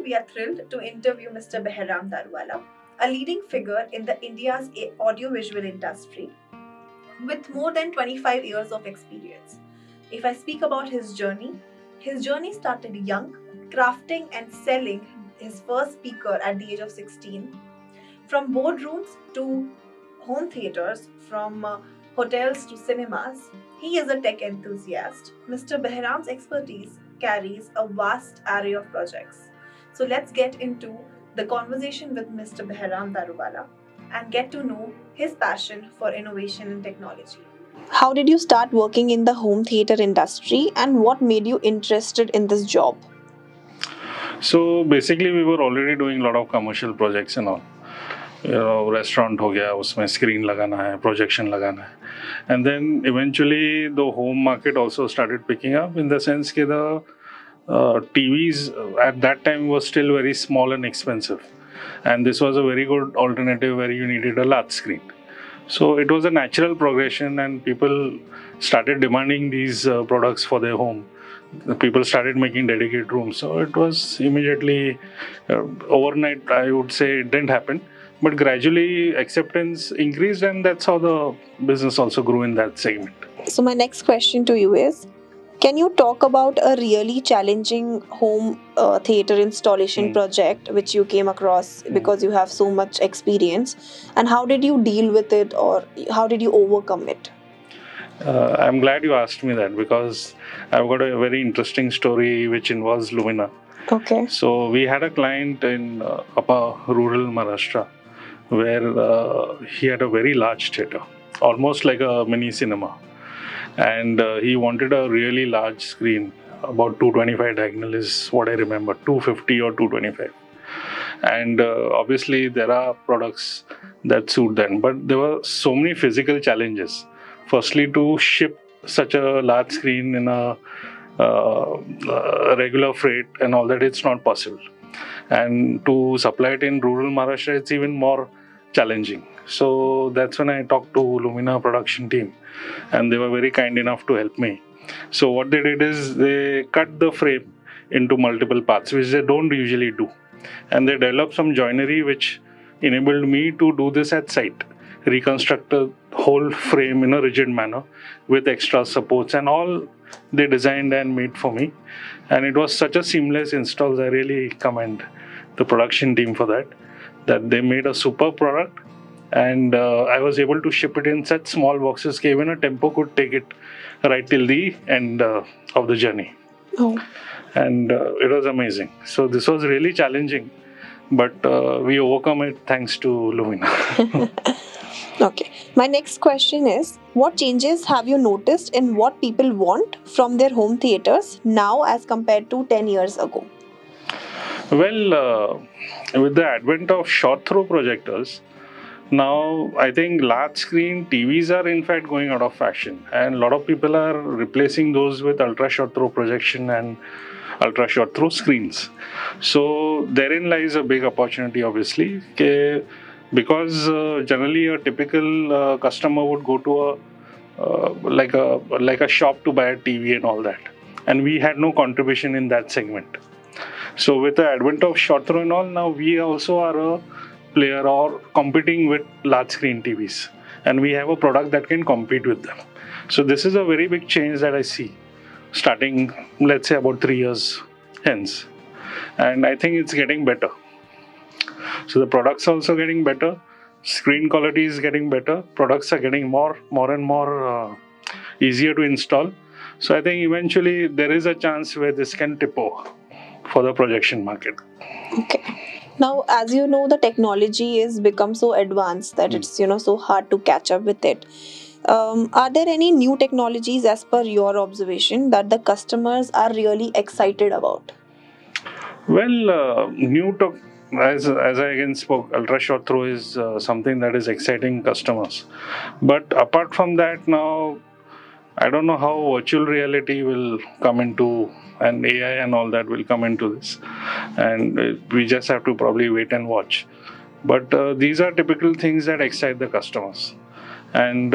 we are thrilled to interview Mr. Behram Daruwala, a leading figure in the India's audiovisual industry with more than 25 years of experience. If I speak about his journey started young, crafting and selling his first speaker at the age of 16. From boardrooms to home theaters, from hotels to cinemas, he is a tech enthusiast. Mr. Behram's expertise carries a vast array of projects. So let's get into the conversation with Mr. Behram Daruwala and get to know his passion for innovation and technology. How did you start working in the home theater industry and what made you interested in this job? So basically, we were already doing a lot of commercial projects and all. Restaurant हो गया, उसमें screen लगाना है, projection लगाना है, and then eventually the home market also started picking up in the sense that the TVs at that time was still very small and expensive, and this was a very good alternative where you needed a large screen. So it was a natural progression, and people started demanding these products for their home. The people started making dedicated rooms. So it was immediately overnight, I would say it didn't happen. But gradually acceptance increased, and that's how the business also grew in that segment. So, my next question to you is, can you talk about a really challenging home theater installation project which you came across because you have so much experience, and how did you deal with it or how did you overcome it? I'm glad you asked me that because I've got a very interesting story which involves Lumina. Okay. So we had a client in upper rural Maharashtra where he had a very large theater, almost like a mini cinema. And he wanted a really large screen, about 225 diagonal is what I remember, 250 or 225. And obviously there are products that suit them, but there were so many physical challenges. Firstly, to ship such a large screen in a regular freight and all that, it's not possible. And to supply it in rural Maharashtra, it's even more challenging. So that's when I talked to Lumina production team, and they were very kind enough to help me. So what they did is they cut the frame into multiple parts, which they don't usually do, and they developed some joinery which enabled me to do this at site, reconstruct the whole frame in a rigid manner with extra supports and all they designed and made for me. And it was such a seamless install. I really commend the production team for that they made a super product, and I was able to ship it in such small boxes that even a tempo could take it right till the end of the journey. Oh. And it was amazing. So this was really challenging, but we overcome it thanks to Lumina. Okay. My next question is, what changes have you noticed in what people want from their home theaters now as compared to 10 years ago? Well, with the advent of short throw projectors, now I think large screen TVs are in fact going out of fashion, and a lot of people are replacing those with ultra short throw projection and ultra short throw screens. So therein lies a big opportunity, obviously, because generally a typical customer would go to a shop to buy a TV and all that, and we had no contribution in that segment. So with the advent of short throw and all, now we also are a player or competing with large screen TVs, and we have a product that can compete with them. So this is a very big change that I see starting, let's say, about 3 years hence, and I think it's getting better. So the products are also getting better, screen quality is getting better, products are getting more and more easier to install. So I think eventually there is a chance where this can tip over for the projection market. Okay. Now, as you know, the technology has become so advanced that it's so hard to catch up with it. Are there any new technologies, as per your observation, that the customers are really excited about? Well, as I again spoke, ultra short throw is something that is exciting customers. But apart from that, now I don't know how virtual reality will come into, and AI and all that will come into this, and we just have to probably wait and watch. But these are typical things that excite the customers, and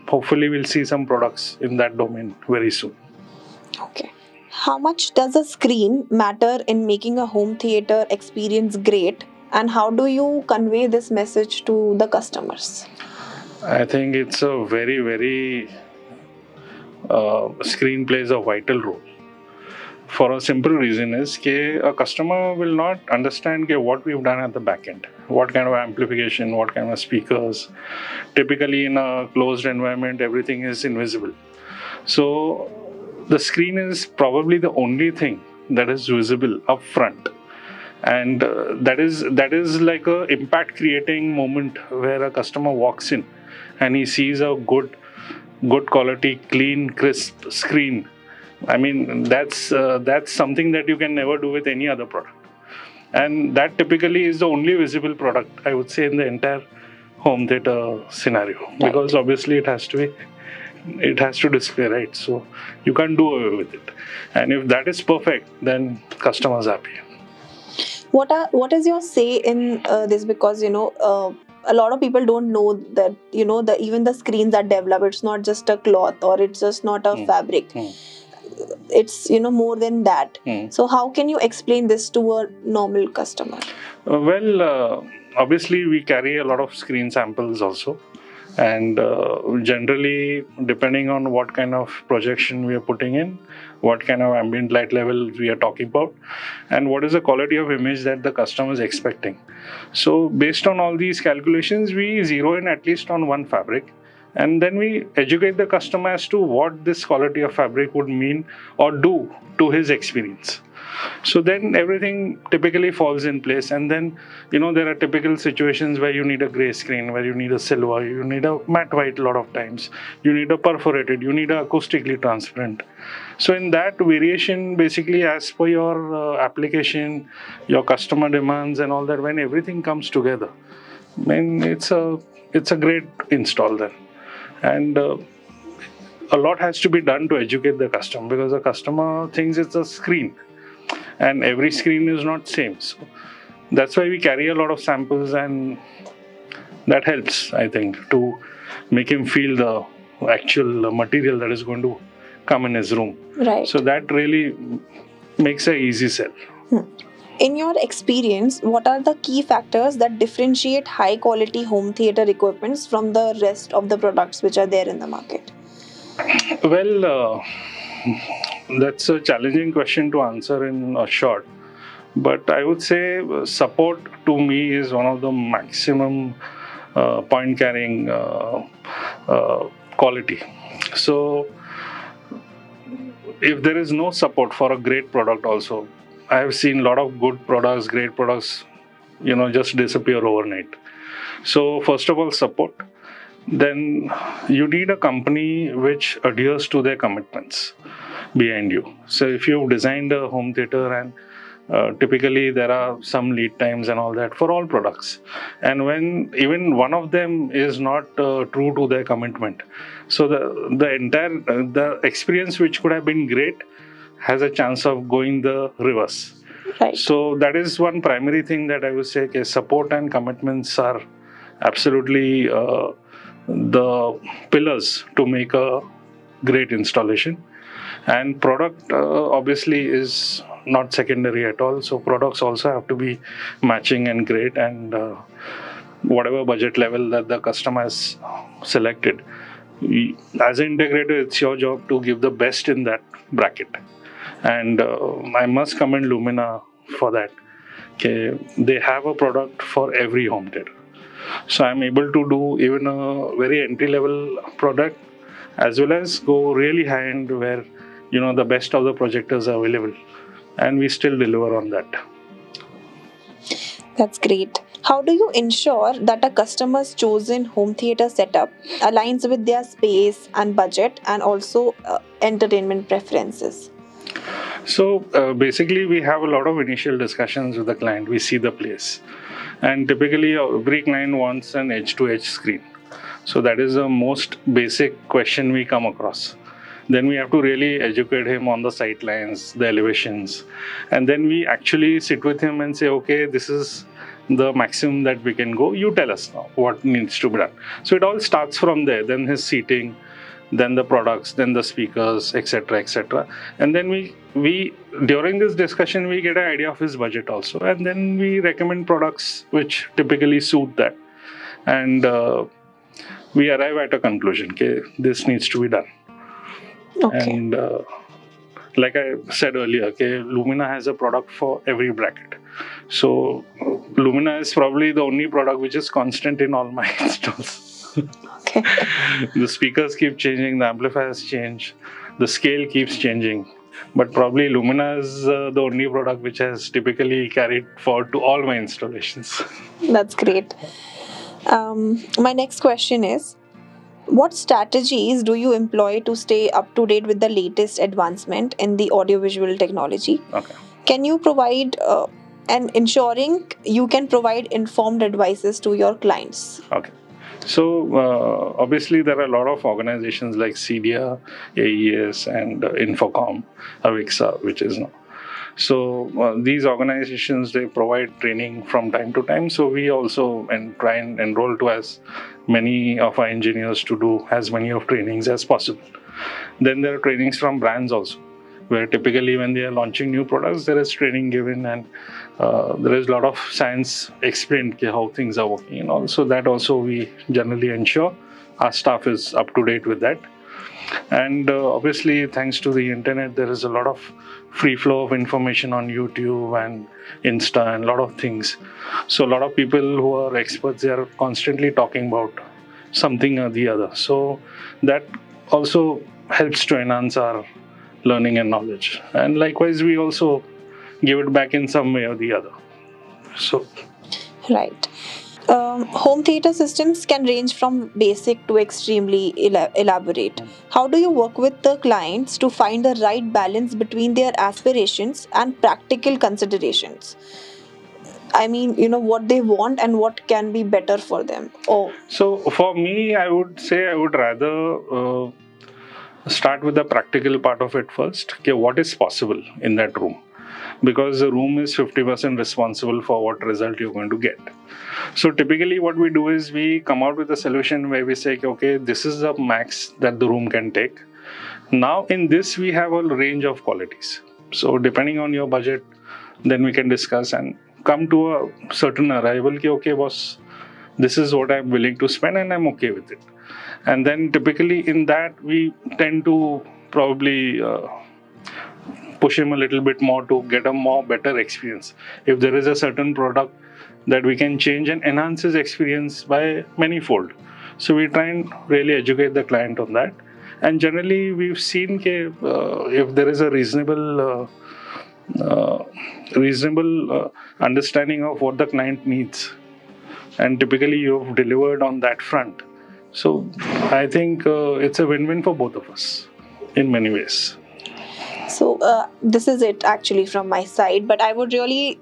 hopefully we'll see some products in that domain very soon. Okay. How much does a screen matter in making a home theater experience great? And how do you convey this message to the customers? I think it's a very screen plays a vital role. For a simple reason is that a customer will not understand what we've done at the back end. What kind of amplification, what kind of speakers. Typically in a closed environment, everything is invisible. So the screen is probably the only thing that is visible up front. And that is like a impact creating moment where a customer walks in and he sees a good quality, clean, crisp screen. I mean, that's something that you can never do with any other product, and that typically is the only visible product, I would say, in the entire home theater scenario. Right. Because obviously it has to display, right? So you can't do away with it, and if that is perfect, then customers happy. What is your say in this? Because a lot of people don't know that the even the screens are developed. It's not just a cloth, or it's just not a fabric. It's more than that. So how can you explain this to a normal customer? Obviously we carry a lot of screen samples also, and generally depending on what kind of projection we are putting in, what kind of ambient light level we are talking about, and what is the quality of image that the customer is expecting. So based on all these calculations, we zero in at least on one fabric, and then we educate the customer as to what this quality of fabric would mean or do to his experience. So then everything typically falls in place, and then there are typical situations where you need a gray screen, where you need a silver, you need a matte white a lot of times, you need a perforated, you need a acoustically transparent. So in that variation, basically as per your application, your customer demands and all that, when everything comes together, I mean, it's a great install then. And a lot has to be done to educate the customer, because the customer thinks it's a screen and every screen is not same. So that's why we carry a lot of samples, and that helps, I think, to make him feel the actual material that is going to come in his room. Right. So that really makes a easy sell. In your experience, what are the key factors that differentiate high quality home theater equipments from the rest of the products which are there in the market? Well, that's a challenging question to answer in a short. But I would say support to me is one of the maximum point carrying quality. So if there is no support for a great product also, I have seen a lot of good products, great products, just disappear overnight. So first of all, support. Then you need a company which adheres to their commitments behind you. So if you've designed a home theater, and typically there are some lead times and all that for all products, and when even one of them is not true to their commitment, so the entire the experience which could have been great has a chance of going the reverse. Right. So that is one primary thing that I would say, okay, support and commitments are absolutely the pillars to make a great installation. And product obviously is not secondary at all. So products also have to be matching and great, and whatever budget level that the customer has selected. As an integrator, it's your job to give the best in that bracket. And I must commend Lumina for that. Okay, they have a product for every home theater. So I'm able to do even a very entry level product, as well as go really high end where the best of the projectors are available, and we still deliver on that. That's great. How do you ensure that a customer's chosen home theater setup aligns with their space and budget, and also entertainment preferences? So basically, we have a lot of initial discussions with the client. We see the place, and typically every client wants an edge-to-edge screen. So that is the most basic question we come across. Then we have to really educate him on the sight lines, the elevations, and then we actually sit with him and say, okay, this is the maximum that we can go. You tell us now what needs to be done. So it all starts from there. Then his seating, then the products, then the speakers, etc., etc. And then we during this discussion we get an idea of his budget also, and then we recommend products which typically suit that, and we arrive at a conclusion. Okay, this needs to be done. Okay. And like I said earlier, okay, Lumina has a product for every bracket. So Lumina is probably the only product which is constant in all my installs. Okay. The speakers keep changing, the amplifiers change, the scale keeps changing. But probably Lumina is the only product which has typically carried forward to all my installations. That's great. My next question is, what strategies do you employ to stay up to date with the latest advancement in the audiovisual technology? Okay. Can you provide and ensuring you can provide informed advices to your clients? Okay. So obviously there are a lot of organizations like CDIA, AES, and Infocom, Avixa, which is now. So these organizations, they provide training from time to time. So we also try and enroll to as many of our engineers to do as many of trainings as possible. Then there are trainings from brands also, where typically when they are launching new products, there is training given, and there is a lot of science explained how things are working and all. So that also we generally ensure our staff is up to date with that. And obviously, thanks to the internet, there is a lot of free flow of information on YouTube and Insta and a lot of things. So a lot of people who are experts, they are constantly talking about something or the other. So that also helps to enhance our learning and knowledge. And likewise, we also give it back in some way or the other. So Right. Home theater systems can range from basic to extremely elaborate. How do you work with the clients to find the right balance between their aspirations and practical considerations? I mean, what they want and what can be better for them. Oh, So for me, I would say I would rather start with the practical part of it first. Okay, what is possible in that room? Because the room is 50% responsible for what result you're going to get. So typically what we do is we come out with a solution where we say, okay, this is the max that the room can take. Now in this we have a range of qualities. So depending on your budget, then we can discuss and come to a certain arrival. Okay, boss, this is what I'm willing to spend and I'm okay with it. And then typically in that we tend to probably push him a little bit more to get a more better experience. If there is a certain product that we can change and enhance his experience by many-fold. So we try and really educate the client on that. And generally we've seen if there is a reasonable understanding of what the client needs, and typically you've delivered on that front. So I think it's a win-win for both of us in many ways. so this is it actually from my side, but I would really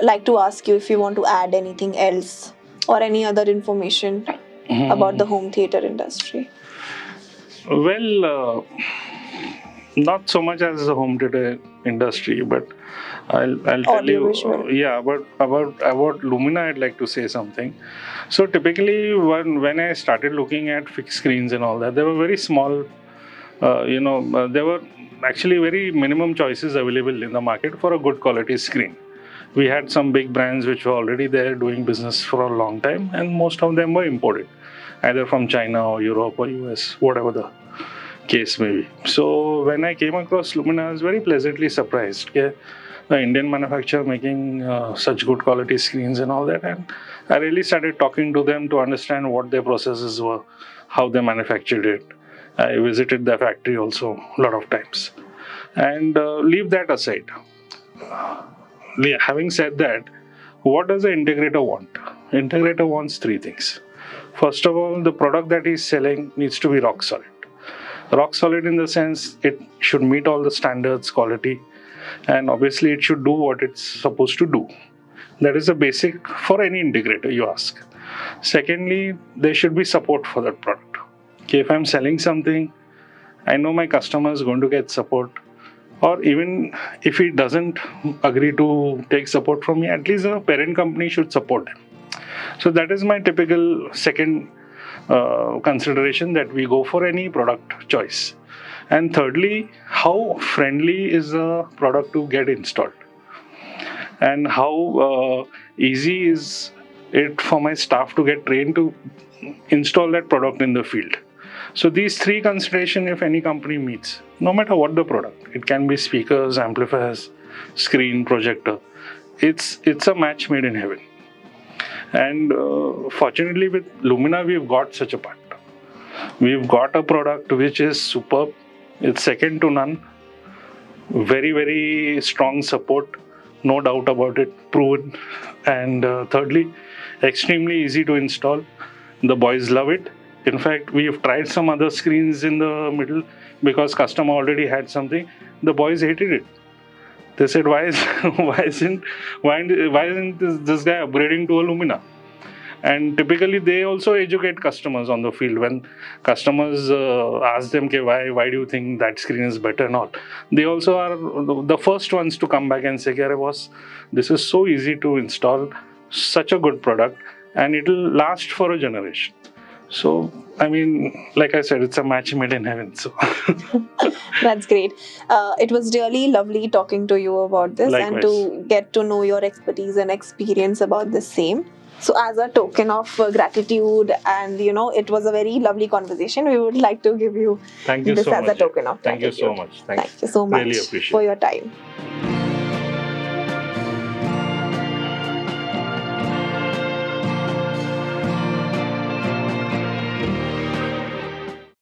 like to ask you if you want to add anything else or any other information about the home theater industry. Well, not so much as the home theater industry, but I'll tell you. Audiovisual. Yeah, but about Lumina, I'd like to say something. So typically, when I started looking at fixed screens and all that, they were very small. There were actually very minimum choices available in the market for a good quality screen. We had some big brands which were already there doing business for a long time, and most of them were imported, either from China or Europe or US, whatever the case may be. So when I came across Lumina, I was very pleasantly surprised. Okay? The Indian manufacturer making such good quality screens and all that, and I really started talking to them to understand what their processes were, how they manufactured it. I visited the factory also a lot of times. And leave that aside. Having said that, what does the integrator want? Integrator wants three things. First of all, the product that he's selling needs to be rock solid. Rock solid in the sense it should meet all the standards, quality, and obviously it should do what it's supposed to do. That is the basic for any integrator, you ask. Secondly, there should be support for that product. Okay, if I'm selling something, I know my customer is going to get support, or even if he doesn't agree to take support from me, at least the parent company should support him. So that is my typical second consideration that we go for any product choice. And thirdly, how friendly is the product to get installed, and how easy is it for my staff to get trained to install that product in the field. So these three consideration, if any company meets, no matter what the product, it can be speakers, amplifiers, screen, projector, it's a match made in heaven. And fortunately with Lumina, we've got such a part. We've got a product which is superb. It's second to none. Very, very strong support. No doubt about it. Proven. And thirdly, extremely easy to install. The boys love it. In fact, we've tried some other screens in the middle because customer already had something. The boys hated it. They said, why isn't this guy upgrading to a Lumina? And typically, they also educate customers on the field. When customers ask them, okay, why do you think that screen is better and all? They also are the first ones to come back and say, "Kya boss, this is so easy to install, such a good product, and it'll last for a generation." So, I mean, like I said, it's a match made in heaven. So, That's great. It was really lovely talking to you about this and likewise. to get to know your expertise and experience about the same. So, as a token of gratitude, and it was a very lovely conversation, we would like to give you Thank you this so as much. a token of Thank you gratitude. so much. Thanks. Thank you so much Really appreciate for it. your time.